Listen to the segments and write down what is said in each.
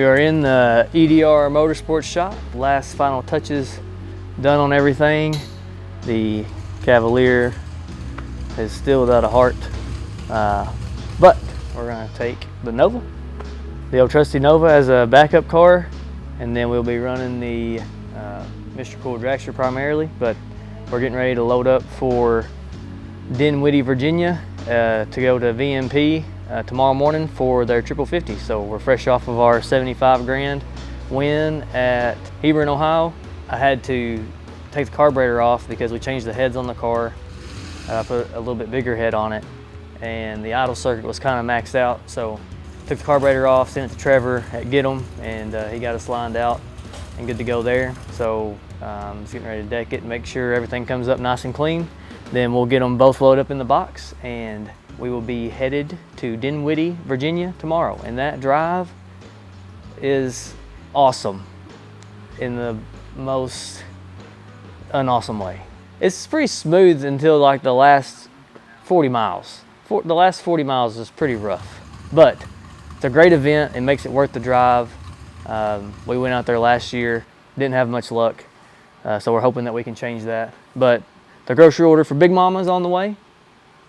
are in the EDR Motorsports shop. Last final touches done on everything. The Cavalier is still without a heart, but we're gonna take the Nova, the old trusty Nova, as a backup car, and then we'll be running the Mr. Cool dragster primarily, but we're getting ready to load up for Dinwiddie, Virginia to go to VMP tomorrow morning for their 50/50. So we're fresh off of our 75 grand win at Hebron, Ohio. I had to take the carburetor off because we changed the heads on the car, put a little bit bigger head on it, and the idle circuit was kind of maxed out. So took the carburetor off, sent it to Trevor at Get 'em, and he got us lined out and good to go there. So just getting ready to deck it and make sure everything comes up nice and clean. Then we'll get them both loaded up in the box, and we will be headed to Dinwiddie, Virginia tomorrow. And that drive is awesome in the most unawesome way. It's pretty smooth until like the last 40 miles. The last 40 miles is pretty rough, but it's a great event. It makes it worth the drive. We went out there last year, didn't have much luck, so we're hoping that we can change that. But the grocery order for Big Mama is on the way,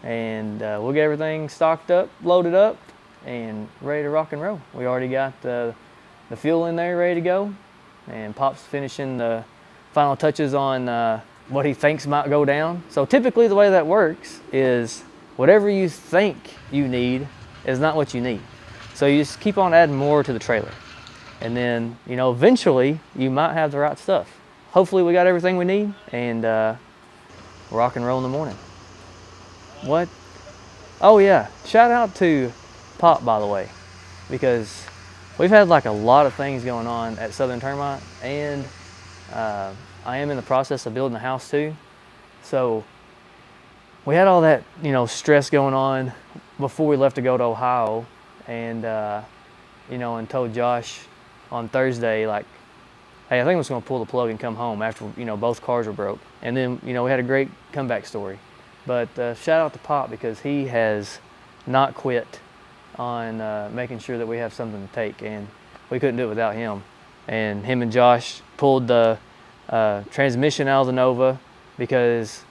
and we'll get everything stocked up, loaded up, and ready to rock and roll. We already got the fuel in there ready to go, and Pop's finishing the final touches on what he thinks might go down. So typically the way that works is whatever you think you need is not what you need. So you just keep on adding more to the trailer. And then, you know, eventually you might have the right stuff. Hopefully we got everything we need, and rock and roll in the morning. What? Oh yeah, shout out to Pop, by the way, because we've had like a lot of things going on at Southern Termite, and I am in the process of building a house too. So we had all that, you know, stress going on before we left to go to Ohio, and you know, and told Josh on Thursday, like, hey, I think I'm just gonna pull the plug and come home after, you know, both cars were broke. And then, you know, we had a great comeback story. But shout out to Pop, because he has not quit on making sure that we have something to take, and we couldn't do it without him. And him and Josh pulled the transmission out of the Nova, because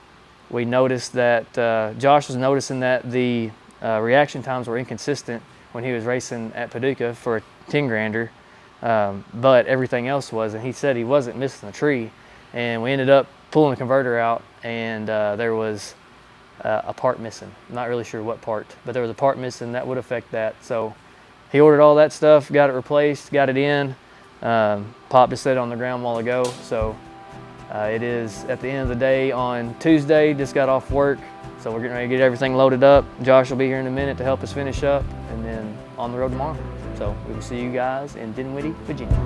we noticed that Josh was noticing that the reaction times were inconsistent when he was racing at Paducah for a 10 grander, but everything else was, and he said he wasn't missing a tree. And we ended up pulling the converter out, and there was a part missing. I'm not really sure what part, but there was a part missing that would affect that. So he ordered all that stuff, got it replaced, got it in. Pop just set it on the ground a while ago. So it is at the end of the day on Tuesday, just got off work. So we're getting ready to get everything loaded up. Josh will be here in a minute to help us finish up, and then on the road tomorrow. So we will see you guys in Dinwiddie, Virginia.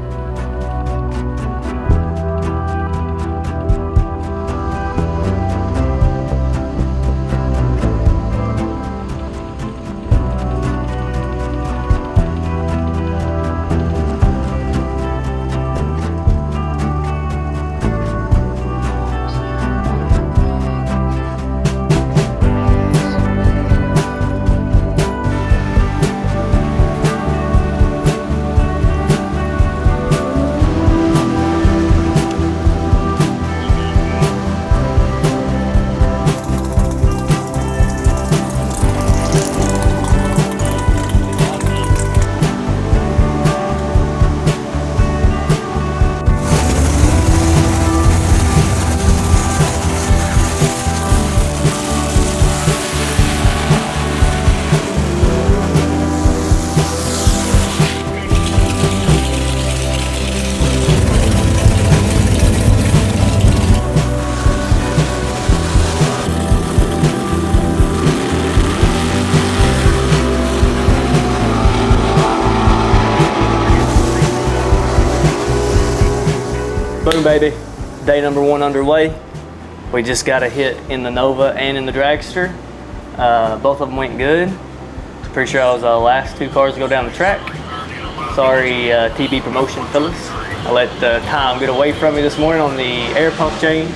Boom, baby. Day number 1 underway. We just got a hit in the Nova and in the dragster. Both of them went good. Pretty sure I was the last 2 cars to go down the track. Sorry, TB promotion fellas. I let time get away from me this morning on the air pump change.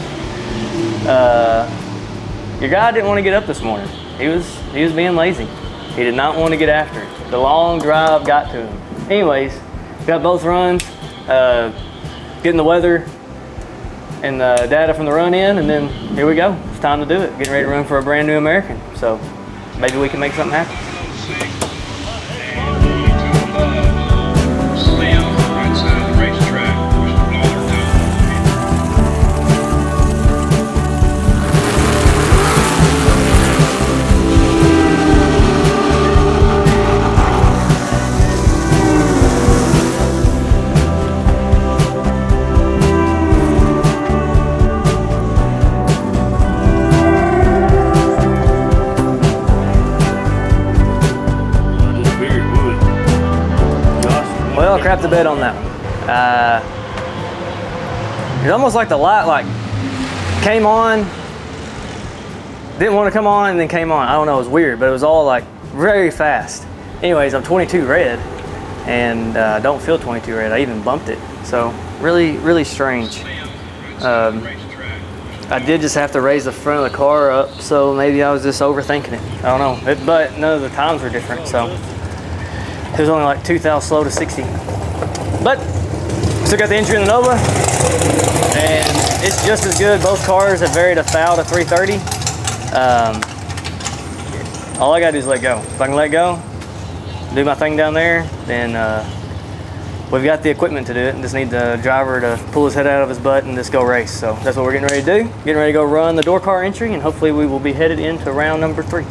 Your guy didn't want to get up this morning. He was being lazy. He did not want to get after it. The long drive got to him. Anyways, got both runs, getting the weather and the data from the run in, and then here we go. It's time to do it. Getting ready to run for a brand new American. So maybe we can make something happen. Well, crap the bed on that one. It's almost like the light came on, didn't want to come on, and then came on. I don't know, it was weird, but it was all like very fast. Anyways, I'm 22 red, and don't feel 22 red. I even bumped it. So really, really strange. I did just have to raise the front of the car up, so maybe I was just overthinking it. I don't know, but none of the times were different, so. It was only like 𝗘𝘀 𝗖𝗀𝗁𝗃. But still got the entry in the Nova, and it's just as good. Both cars have varied a 𝗠 to 330. All I gotta do is let go. If I can let go, do my thing down there, then we've got the equipment to do it, and just need the driver to pull his head out of his butt and just go race. So that's what we're getting ready to do. Getting ready to go run the door car entry, and hopefully we will be headed into round number 3.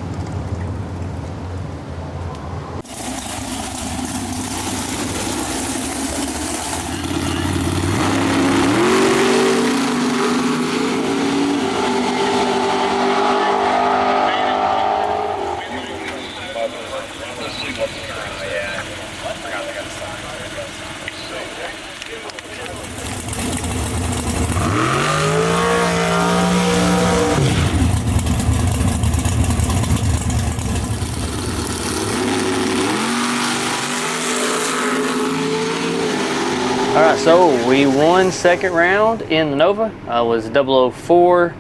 All right, so we won second round in the Nova. I was 004,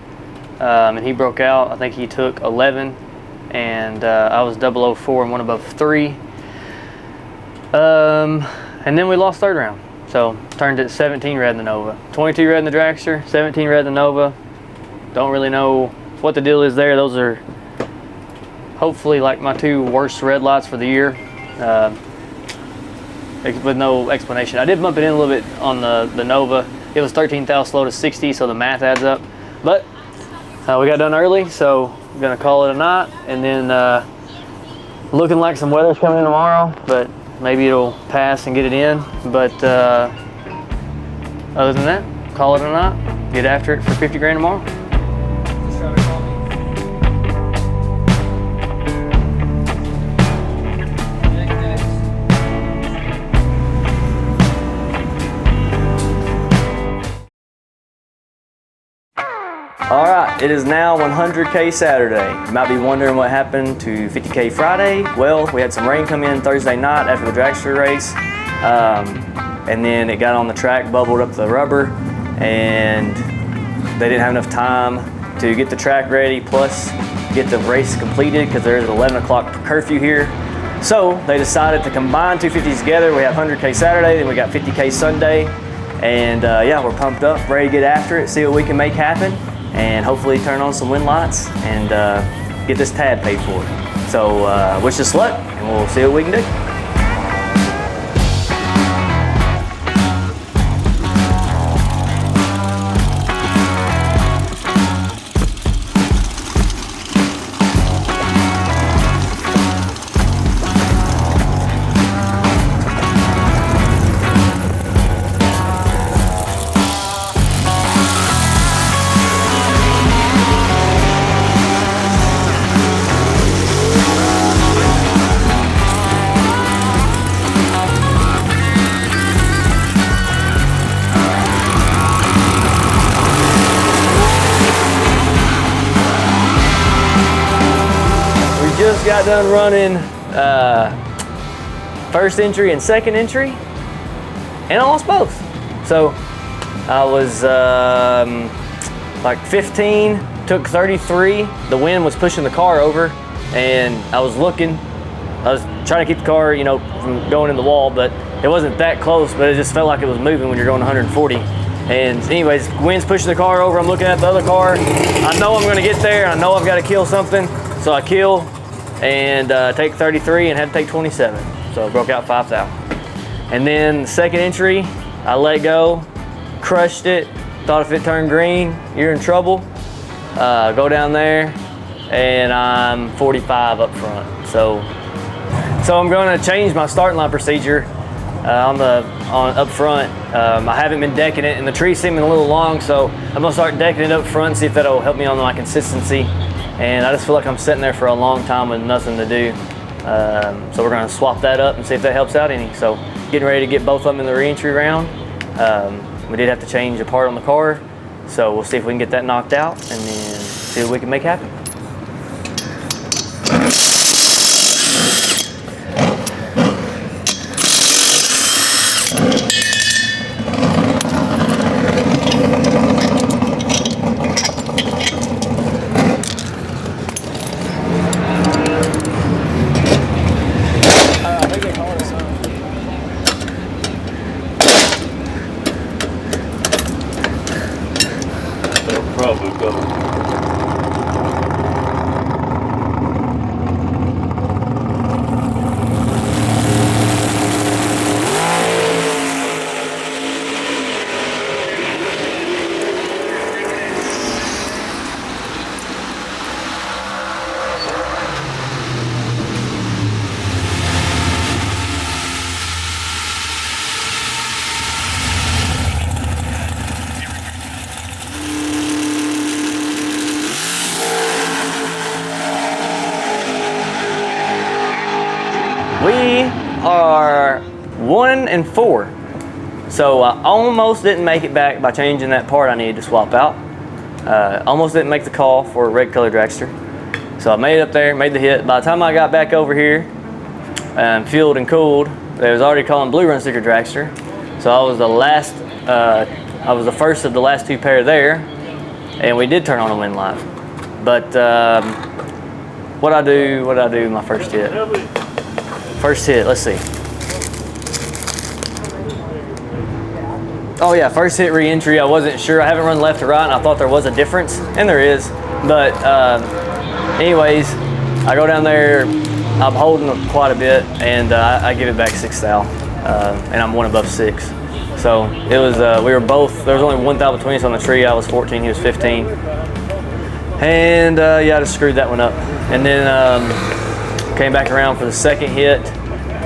and he broke out. I think he took 11, and I was 004 and won above 3. And then we lost third round. So turned it 17 red in the Nova. 22 red in the dragster, 17 red in the Nova. Don't really know what the deal is there. Those are hopefully like my 2 worst red lights for the year. With no explanation. I did bump it in a little bit on the Nova. It was 13,000 slow to 60, so the math adds up. But we got done early, so I'm gonna call it a night. And then looking like some weather's coming in tomorrow, but maybe it'll pass and get it in. But other than that, call it a night. Get after it for 50 grand tomorrow. All right, it is now 100K Saturday. You might be wondering what happened to 50K Friday. Well, we had some rain come in Thursday night after the dragster race, and then it got on the track, bubbled up the rubber, and they didn't have enough time to get the track ready, plus get the race completed because there's an 11 o'clock curfew here. So they decided to combine 250s together. We have 100K Saturday, then we got 50K Sunday, and yeah, we're pumped up, ready to get after it, see what we can make happen, and hopefully turn on some wind lights and get this tab paid for. So wish us luck, and we'll see what we can do. Just got done running first entry and second entry, and I lost both. So I was like 15, took 33. The wind was pushing the car over, and I was looking, I was trying to keep the car, you know, from going in the wall, but it wasn't that close, but it just felt like it was moving when you're going 140. And anyways, wind's pushing the car over. I'm looking at the other car. I know I'm gonna get there. I know I've got to kill something. So I kill and take 33 and had to take 27. So I broke out 5 thou. And then the second entry, I let go, crushed it. Thought if it turned green, you're in trouble. Go down there and I'm 45 up front. So I'm gonna change my starting line procedure on up front. I haven't been decking it and the tree's seeming a little long, so I'm gonna start decking it up front, see if that'll help me on my consistency. And I just feel like I'm sitting there for a long time with nothing to do. So we're gonna swap that up and see if that helps out any. So getting ready to get both of them in the re-entry round. We did have to change a part on the car, so we'll see if we can get that knocked out and then see what we can make happen. Probably go. We are 1-4. So I almost didn't make it back by changing that part I needed to swap out. Almost didn't make the call for a red color dragster. So I made it up there, made the hit. By the time I got back over here, fueled and cooled, they was already calling blue run sticker dragster. So I was the last, I was the first of the last 2 pair there, and we did turn on a wind live. But what I do my first hit? First hit, let's see. Oh yeah, first hit re-entry. I wasn't sure. I haven't run left to right, and I thought there was a difference, and there is. But anyways, I go down there. I'm holding quite a bit, and I give it back 6 thou, and I'm 1 above 6. So it was. We were both. There was only 1 thou between us on the tree. I was 14. He was 15. And yeah, I just screwed that one up. And then came back around for the second hit,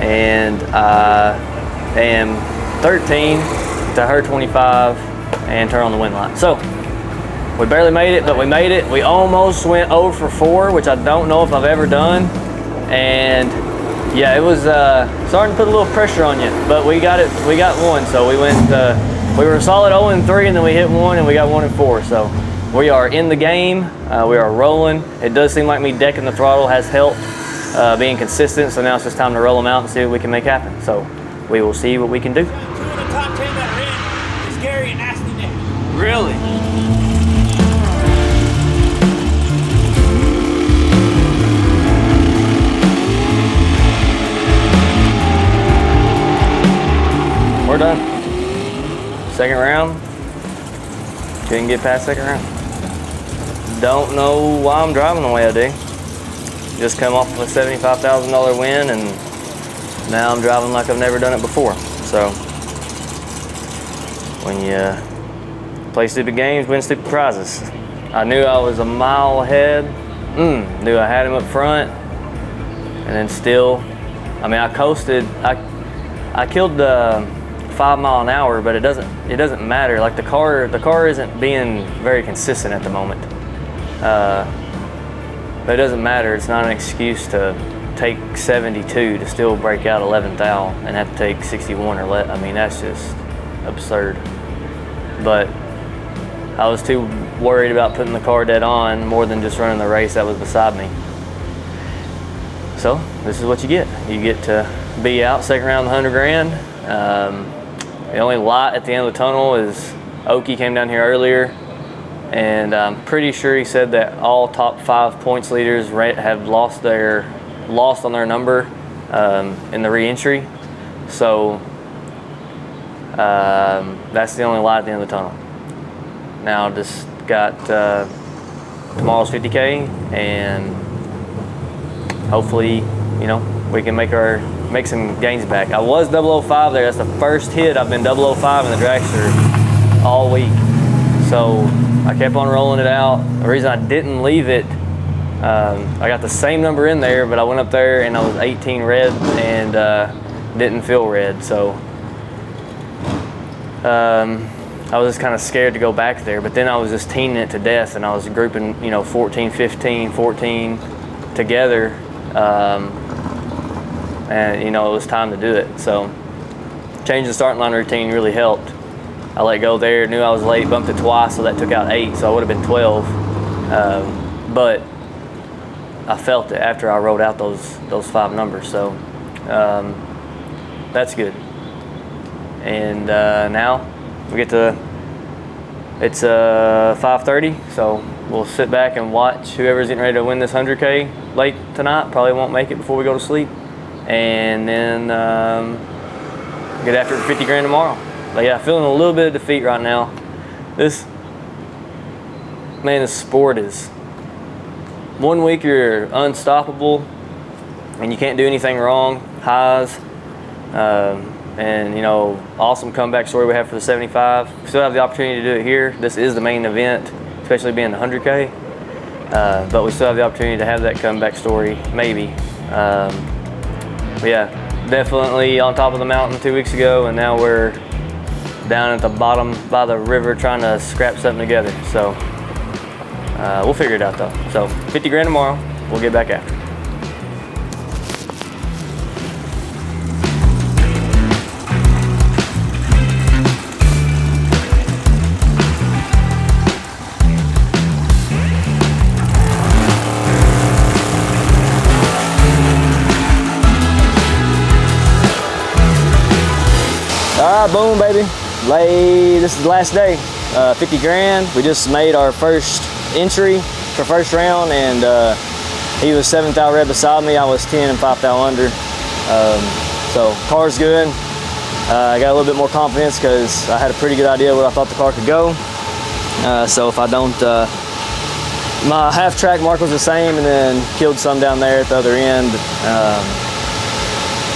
and I am 13 to her 25 and turn on the wind line. So we barely made it, but we made it. We almost went 0 for 4, which I don't know if I've ever done. And yeah, it was starting to put a little pressure on you, but we got it. We got 1, so we went. We were a solid 0 and 3, and then we hit 1, and we got 1 and 4. So we are in the game. We are rolling. It does seem like me decking the throttle has helped. Being consistent, so now it's just time to roll them out and see what we can make happen. So we will see what we can do. 2 of the top 10 that are in is Gary and Nasty Nick. Really? We're done. Second round. Couldn't get past second round. Don't know why I'm driving the way I do. Just come off of a $75,000 win, and now I'm driving like I've never done it before. So when you play stupid games, win stupid prizes. I knew I was a mile ahead, knew I had him up front, and then still, I mean, I coasted. I killed 5 miles an hour, but it doesn't matter. Like the car isn't being very consistent at the moment. But it doesn't matter. It's not an excuse to take 72 to still break out 11 thou and have to take 61 or less. I mean, that's just absurd. But I was too worried about putting the car dead on more than just running the race that was beside me. So this is what you get. You get to be out second round, 100 grand. The only light at the end of the tunnel is Okie came down here earlier. And I'm pretty sure he said that all top 5 points leaders have lost on their number in the re-entry. So that's the only light at the end of the tunnel. Now just got tomorrow's 50K, and hopefully, you know, we can make some gains back. I was 005 there. That's the first hit I've been 005 in the dragster all week. So I kept on rolling it out. The reason I didn't leave it, I got the same number in there, but I went up there and I was 18 red and didn't feel red. So I was just kind of scared to go back there, but then I was just teening it to death, and I was grouping, you know, 14, 15, 14 together, and you know, it was time to do it. So changing the starting line routine really helped. I let go there, knew I was late, bumped it twice, so that took out 8, so I would have been 12. But I felt it after I wrote out those 5 numbers, so that's good. And now we get to, it's 5:30, so we'll sit back and watch whoever's getting ready to win this 100K late tonight. Probably won't make it before we go to sleep, and then get after it for 50 grand tomorrow. But yeah, feeling a little bit of defeat right now. This sport is, one week you're unstoppable and you can't do anything wrong, highs, and you know, awesome comeback story we have for the 75. We still have the opportunity to do it here. This is the main event, especially being the 100K, but we still have the opportunity to have that comeback story, maybe. But yeah, definitely on top of the mountain 2 weeks ago, and now we're down at the bottom by the river trying to scrap something together. So we'll figure it out though. So 50 grand tomorrow, we'll get back after. All right, boom, baby. This is the last day. 50 grand. We just made our first entry for first round, and he was 7th thou red beside me. I was 10 and 5th thou under. So car's good. I got a little bit more confidence because I had a pretty good idea where I thought the car could go. So if I don't, my half track mark was the same, and then killed some down there at the other end.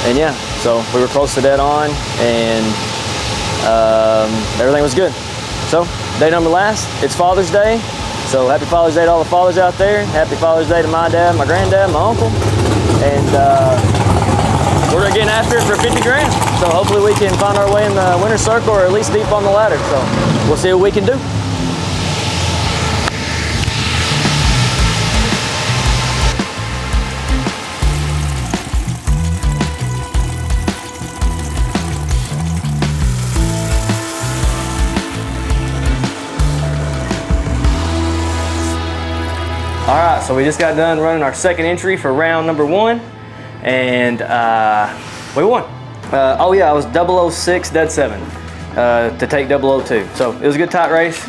And yeah, so we were close to dead on, and everything was good. So day number last, it's Father's Day. So happy Father's Day to all the fathers out there. Happy Father's Day to my dad, my granddad, my uncle. And we're getting after it for 50 grand. So hopefully we can find our way in the winner's circle, or at least deep on the ladder. So we'll see what we can do. All right, so we just got done running our second entry for round number 1, and we won. Oh yeah, I was 006 dead 7 to take 002. So it was a good tight race.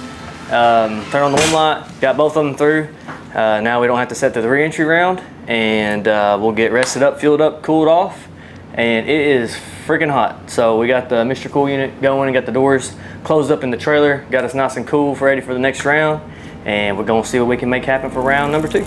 Turned on the wind light, got both of them through. Now we don't have to set to the re-entry round, and we'll get rested up, fueled up, cooled off, and it is freaking hot. So we got the Mr. Cool unit going and got the doors closed up in the trailer, got us nice and cool, ready for the next round. And we're gonna see what we can make happen for round number 2.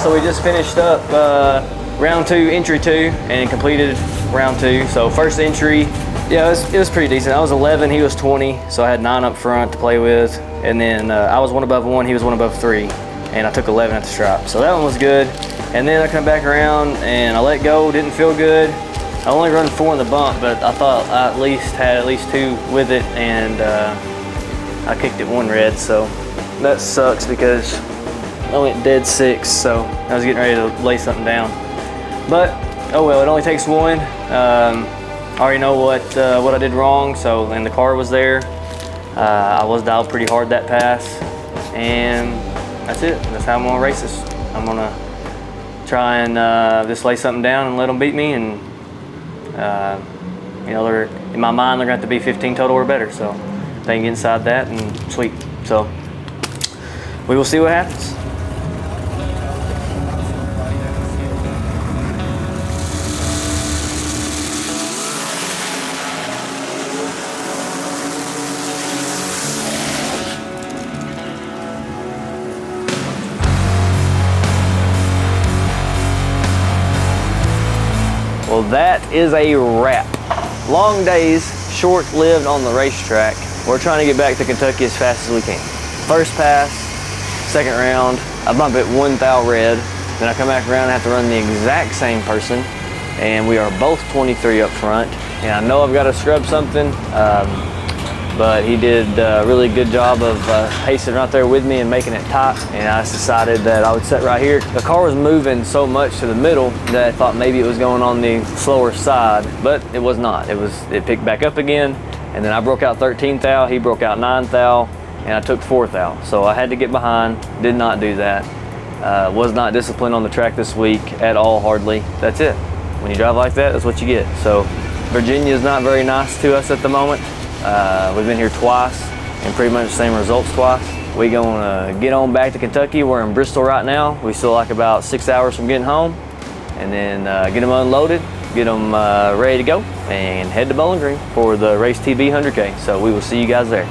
So we just finished up round 2, entry 2, and completed round 2. So first entry, yeah, it was pretty decent. I was 11, he was 20, so I had 9 up front to play with. And then I was 1 above 1, he was 1 above 3, and I took 11 at the stripe. So that one was good. And then I come back around and I let go, didn't feel good. I only run 4 in the bump, but I thought I at least had 2 with it, and I kicked it 1 red, so that sucks because I went dead 6, so I was getting ready to lay something down. But oh well, it only takes one. I already know what I did wrong, so, and the car was there. I was dialed pretty hard that pass, and that's it. That's how I'm gonna race this. I'm gonna try and just lay something down and let them beat me, and you know, they're, in my mind, they're gonna have to be 15 total or better, so if they can get inside that, and sweet. So we will see what happens. Well, that is a wrap. Long days, short-lived on the racetrack. We're trying to get back to Kentucky as fast as we can. First pass, second round, I bump it 1 thou red. Then I come back around and have to run the exact same person. And we are both 23 up front. And I know I've got to scrub something, but he did a really good job of pacing right there with me and making it tight. And I just decided that I would sit right here. The car was moving so much to the middle that I thought maybe it was going on the slower side, but it was not. It picked back up again, and then I broke out 13 thou, he broke out 9 thou, and I took 4 thou. So I had to get behind, did not do that. Was not disciplined on the track this week at all, hardly. That's it. When you drive like that, that's what you get. So Virginia is not very nice to us at the moment. We've been here twice and pretty much the same results twice. We're gonna get on back to Kentucky. We're in Bristol right now. We still like about 6 hours from getting home, and then get them unloaded, get them ready to go, and head to Bowling Green for the Race TB 100K. So we will see you guys there.